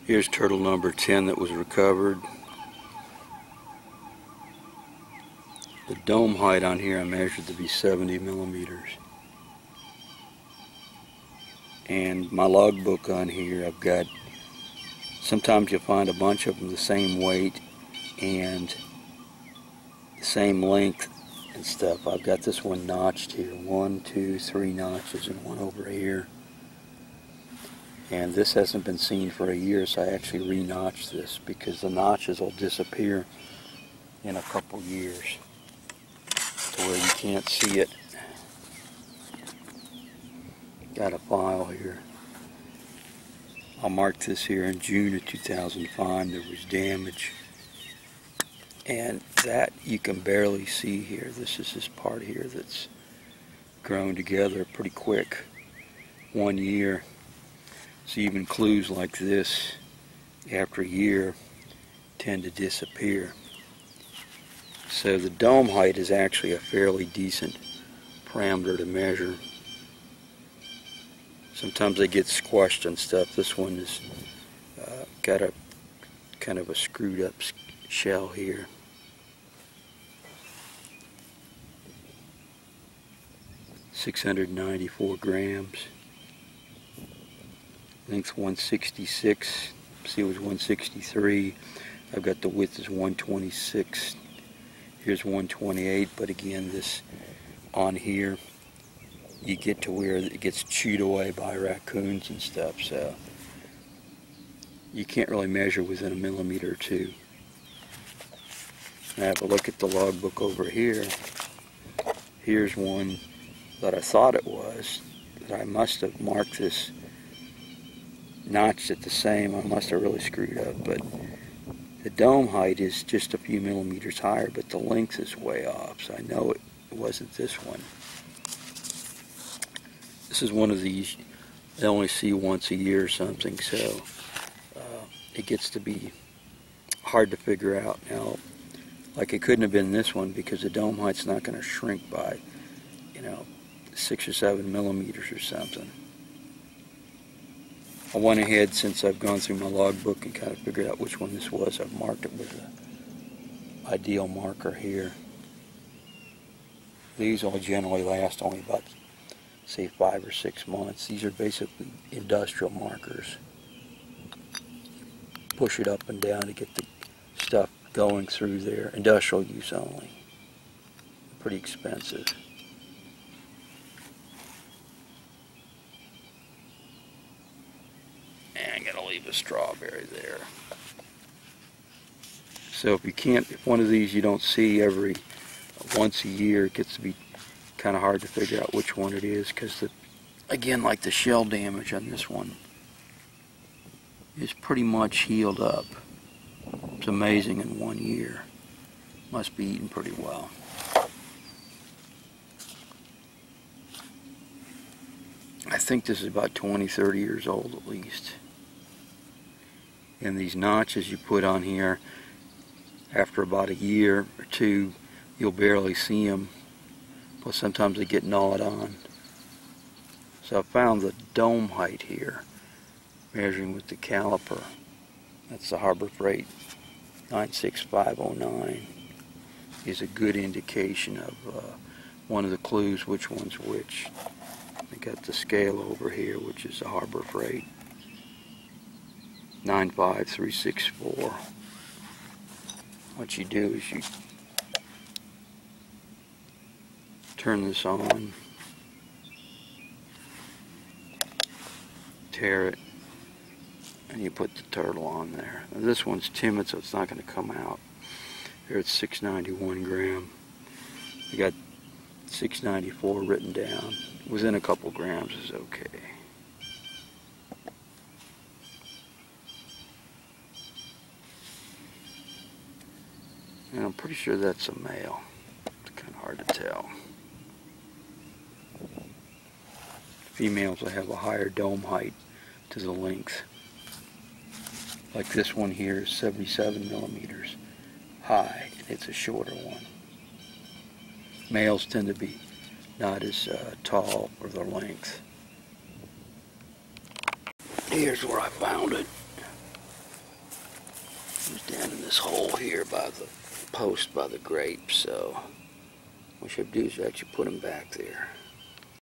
Here's turtle number 10 that was recovered. The dome height on here I measured to be 70 millimeters. And my logbook on here, I've got, sometimes you'll find a bunch of them the same weight and the same length and stuff. I've got this one notched here, 1, 2, 3 notches, and one over here. And this hasn't been seen for a year, so I actually re-notched this because the notches will disappear in a couple years to where you can't see it. Got a file here. I'll mark this here in June of 2005. There was damage, and that you can barely see here. This is this part here that's grown together pretty quick. 1 year. So even clues like this after a year tend to disappear. So the dome height is actually a fairly decent parameter to measure. Sometimes they get squashed and stuff. This one has got a kind of a screwed up shell here. $694 grams. Length 166. See, it was 163. I've got the width is 126. Here's 128. But again, this on here, you get to where it gets chewed away by raccoons and stuff. So you can't really measure within a millimeter or two. Now have a look at the logbook over here. Here's one that I thought it was, that I must have marked this, notched it the same. I must have really screwed up, but the dome height is just a few millimeters higher, but the length is way off, so I know it wasn't this one. This is one of these I only see once a year or something, so it gets to be hard to figure out. Now, like, it couldn't have been this one because the dome height's not going to shrink by, 6 or 7 millimeters or something. I went ahead, since I've gone through my logbook and kind of figured out which one this was, I've marked it with an ideal marker here. These will generally last only about, say, 5 or 6 months. These are basically industrial markers. Push it up and down to get the stuff going through there. Industrial use only. Pretty expensive. And I'm going to leave a strawberry there. So if one of these you don't see every once a year, it gets to be kind of hard to figure out which one it is, because again, like the shell damage on this one is pretty much healed up. It's amazing in 1 year. Must be eating pretty well. I think this is about 20, 30 years old at least. And these notches you put on here, after about a year or two, you'll barely see them. But sometimes they get gnawed on. So I found the dome height here, measuring with the caliper. That's the Harbor Freight 96509. Is a good indication of one of the clues which one's which. I got the scale over here, which is the Harbor Freight 95364. What you do is you turn this on, tear it, and you put the turtle on there. Now this one's timid, so it's not going to come out. Here it's 691 gram. I got 694 written down. Within a couple grams is okay. And I'm pretty sure that's a male. It's kind of hard to tell. Females will have a higher dome height to the length. Like this one here is 77 millimeters high, and it's a shorter one. Males tend to be not as tall for their length. Here's where I found it. this hole here by the post by the grapes, so what I should do is actually put them back there.